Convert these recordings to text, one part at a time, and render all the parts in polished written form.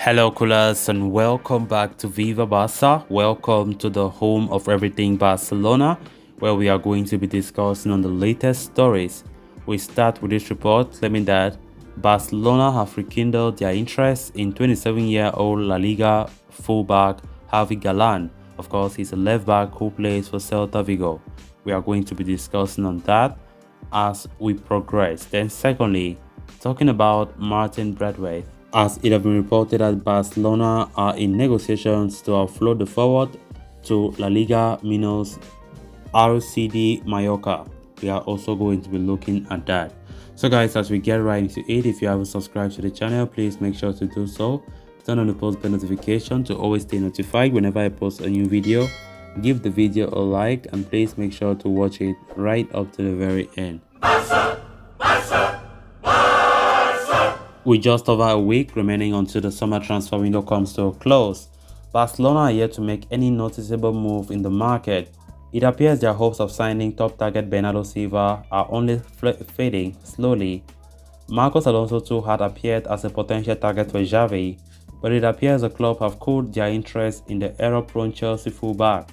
Hello, coolers, and welcome back to Viva Barca. Welcome to the home of everything Barcelona, where we are going to be discussing on the latest stories. We start with this report claiming that Barcelona have rekindled their interest in 27-year-old La Liga fullback Javi Galan. Of course, he's a left back who plays for Celta Vigo. We are going to be discussing on that as we progress. Then secondly, talking about Martin Braithwaite, as it has been reported that Barcelona are in negotiations to offload the forward to La Liga Minos RCD Mallorca. We are also going to be looking at that. So guys, as we get right into it, if you haven't subscribed to the channel, please make sure to do so. Turn on the post bell notification to always stay notified whenever I post a new video. Give the video a like and please make sure to watch it right up to the very end. With just over a week remaining until the summer transfer window comes to a close, Barcelona are yet to make any noticeable move in the market. It appears their hopes of signing top target Bernardo Silva are only fading slowly. Marcos Alonso too had appeared as a potential target for Xavi, but it appears the club have cooled their interest in the error-prone Chelsea fullback.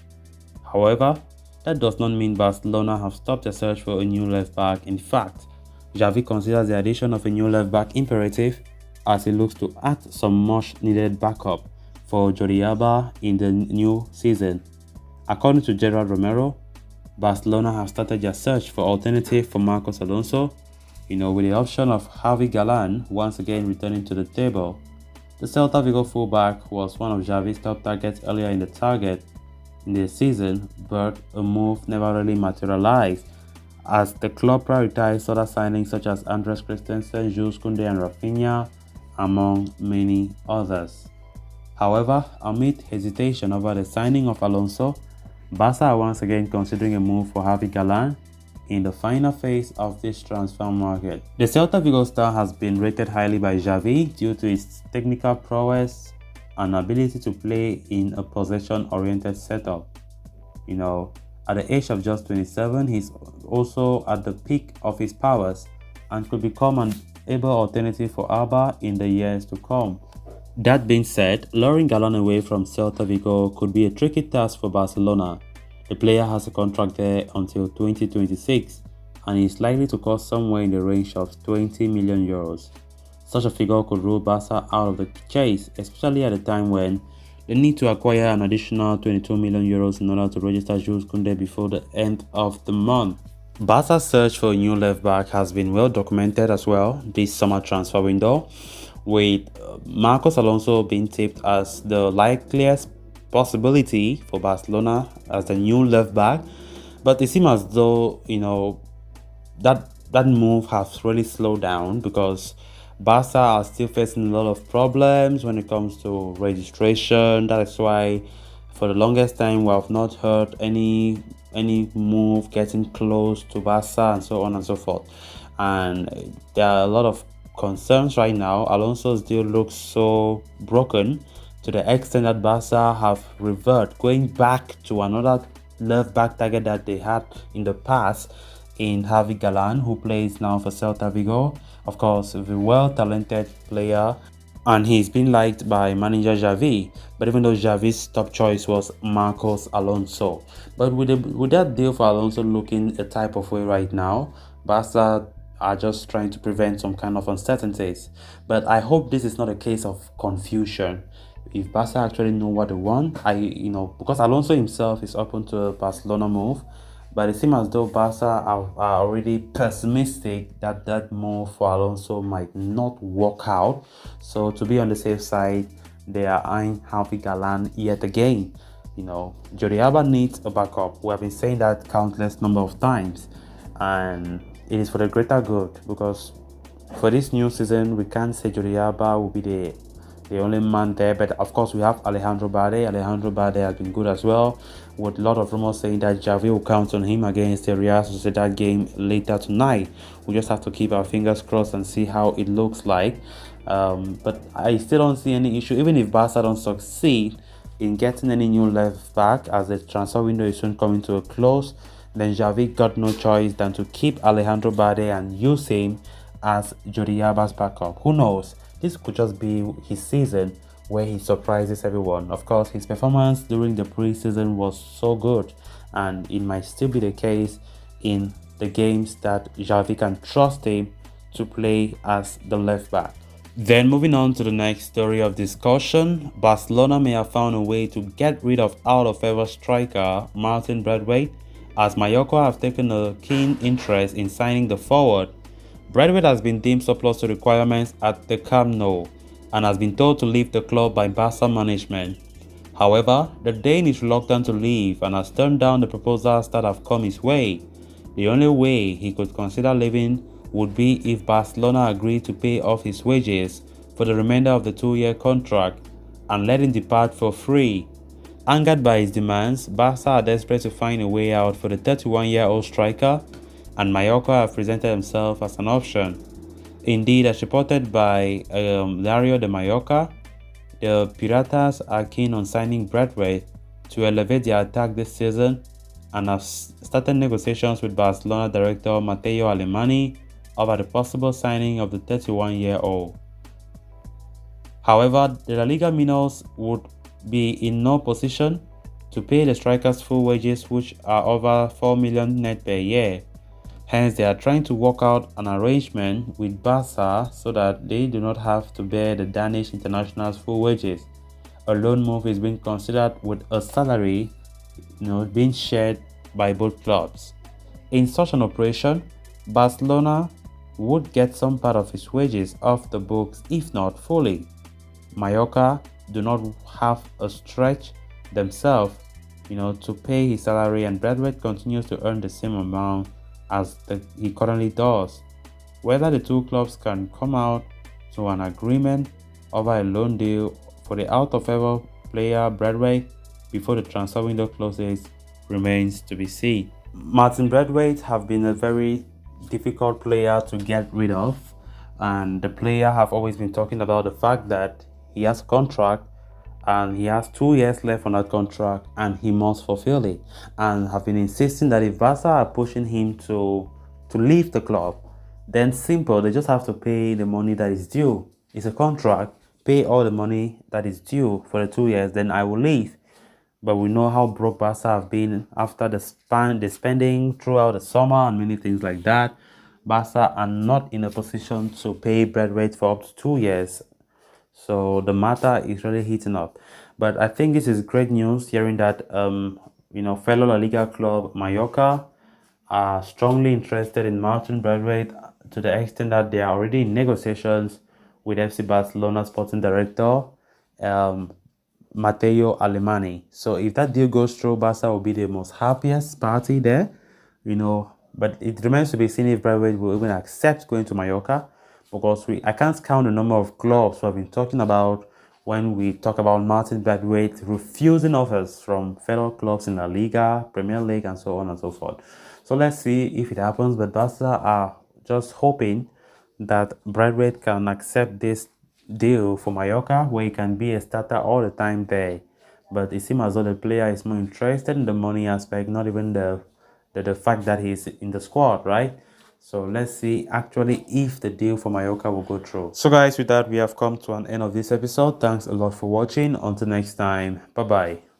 However, that does not mean Barcelona have stopped their search for a new left-back. In fact, Xavi considers the addition of a new left-back imperative as he looks to add some much-needed backup for Jordi Alba in the new season. According to Gerard Romero, Barcelona have started their search for alternative for Marcos Alonso, with the option of Javi Galan once again returning to the table. The Celta Vigo fullback was one of Xavi's top targets earlier in the season, but a move never really materialized, as the club prioritized other signings such as Andres Christensen, Jules Koundé and Rafinha, among many others. However, amid hesitation over the signing of Alonso, Barca are once again considering a move for Javi Galan in the final phase of this transfer market. The Celta Vigo star has been rated highly by Xavi due to his technical prowess and ability to play in a possession-oriented setup. At the age of just 27, he's also at the peak of his powers and could become an able alternative for Alba in the years to come. That being said, luring Galan away from Celta Vigo could be a tricky task for Barcelona. The player has a contract there until 2026 and is likely to cost somewhere in the range of 20 million euros. Such a figure could rule Barca out of the chase, especially at a time when they need to acquire an additional 22 million euros in order to register Jules Koundé before the end of the month. Barca's search for a new left-back has been well documented as well this summer transfer window, with Marcos Alonso being tipped as the likeliest possibility for Barcelona as the new left-back. But it seems as though, that move has really slowed down because Barca are still facing a lot of problems when it comes to registration. That is why for the longest time we have not heard any move getting close to Barca and so on and so forth. And there are a lot of concerns right now. Alonso's deal looks so broken to the extent that Barca have reverted, going back to another left back target that they had in the past in Javi Galan, who plays now for Celta Vigo. Of course, a well-talented player, and he's been liked by manager Xavi. But even though Xavi's top choice was Marcos Alonso, but with that deal for Alonso looking a type of way right now, Barca are just trying to prevent some kind of uncertainties. But I hope this is not a case of confusion. If Barca actually know what they want, because Alonso himself is open to a Barcelona move, but it seems as though Barca are already pessimistic that that move for Alonso might not work out. So to be on the safe side, they are eyeing Javi Galan yet again. Jordi Alba needs a backup. We have been saying that countless number of times, and it is for the greater good, because for this new season we can't say Jordi Alba will be the only man there, but of course we have Alejandro Balde. Alejandro Balde has been good as well, with a lot of rumors saying that Xavi will count on him against the Real Sociedad game later tonight. We just have to keep our fingers crossed and see how it looks like. But I still don't see any issue, even if Barca don't succeed in getting any new left back, as the transfer window is soon coming to a close. Then Xavi got no choice than to keep Alejandro Balde and use him as Jordi Alba's backup. Who knows? This could just be his season where he surprises everyone. Of course, his performance during the preseason was so good, and it might still be the case in the games that Xavi can trust him to play as the left back. Then moving on to the next story of discussion, Barcelona may have found a way to get rid of out-of-favor striker Martin Braithwaite, as Mallorca have taken a keen interest in signing the forward. Braithwaite has been deemed surplus to requirements at the Camp Nou and has been told to leave the club by Barca management. However, the Dane is reluctant to leave and has turned down the proposals that have come his way. The only way he could consider leaving would be if Barcelona agreed to pay off his wages for the remainder of the 2-year contract and let him depart for free. Angered by his demands, Barca are desperate to find a way out for the 31-year-old striker, and Mallorca have presented themselves as an option. Indeed, as reported by Diario de Mallorca, the Piratas are keen on signing Braithwaite to elevate their attack this season and have started negotiations with Barcelona director Matteo Alemany over the possible signing of the 31-year-old. However, the La Liga minnows would be in no position to pay the strikers full wages, which are over 4 million net per year. Hence, they are trying to work out an arrangement with Barca so that they do not have to bear the Danish international's full wages. A loan move is being considered with a salary being shared by both clubs. In such an operation, Barcelona would get some part of his wages off the books, if not fully. Mallorca do not have a stretch themselves, to pay his salary, and Braithwaite continues to earn the same amount as he currently does. Whether the two clubs can come out to an agreement over a loan deal for the out-of-favor player Braithwaite before the transfer window closes remains to be seen. Martin Braithwaite have been a very difficult player to get rid of, and the player have always been talking about the fact that he has a contract and he has 2 years left on that contract and he must fulfill it, and have been insisting that if Barca are pushing him to leave the club, then simple, they just have to pay the money that is due. It's a contract, pay all the money that is due for the 2 years, then I will leave. But we know how broke Barca have been after the spending throughout the summer and many things like that. Barca are not in a position to pay Braithwaite for up to 2 years. So the matter is really heating up. But I think this is great news, hearing that fellow La Liga club Mallorca are strongly interested in Martin Braithwaite, to the extent that they are already in negotiations with FC Barcelona sporting director Matteo Alemany. So if that deal goes through, Barca will be the most happiest party there, But it remains to be seen if Braithwaite will even accept going to Mallorca, because I can't count the number of clubs who have been talking about when we talk about Martin Braithwaite refusing offers from fellow clubs in La Liga, Premier League, and so on and so forth. So let's see if it happens, but Barca are just hoping that Braithwaite can accept this deal for Mallorca, where he can be a starter all the time there. But it seems as though the player is more interested in the money aspect, not even the fact that he's in the squad, right? So let's see actually if the deal for Mallorca will go through. So guys, with that, we have come to an end of this episode. Thanks a lot for watching. Until next time, bye bye.